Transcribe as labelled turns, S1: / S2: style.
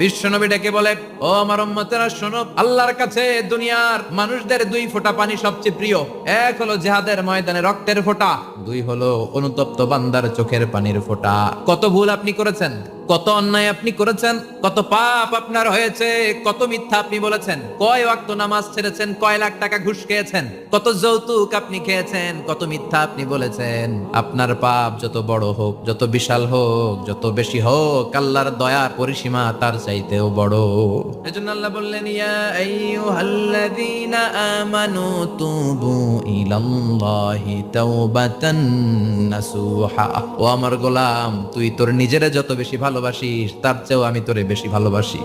S1: বিশ্বনবী ডেকে বলে, ও আমার উম্মতেরা শোনো, আল্লাহর কাছে দুনিয়ার মানুষদের দুই ফোঁটা পানি সবচেয়ে প্রিয়। এক হলো জিহাদের ময়দানে রক্তের ফোঁটা, দুই হলো অনুতপ্ত বান্দার চোখের পানির ফোঁটা। কত ভুল আপনি করেছেন, কত অন্যায় আপনি করেছেন, কত পাপ আপনার হয়েছে, কত মিথ্যা আপনি বলেছেন, কয় ওয়াক্ত নামাজ ছেড়েছেন, কয় লাখ টাকা ঘুষ খেয়েছেন, কত যৌতুক আপনি খেয়েছেন, কত মিথ্যা আপনি বলেছেন। আপনার পাপ যত বড় হোক, যত বিশাল হোক, যত বেশি হোক, আল্লাহর দয়ার পরিসীমা তার চাইতেও বড়। এজন্য আল্লাহ বললেন, ইয়া আইয়ুহাল্লাযীনা আমানু তুবু ইলাল্লাহি তাওবাতান নাসুহা। ও আমার গোলাম, তুই তোর নিজেরে যত বেশি ভালোবাসিস, তার চেয়েও আমি তোরে বেশি ভালোবাসি।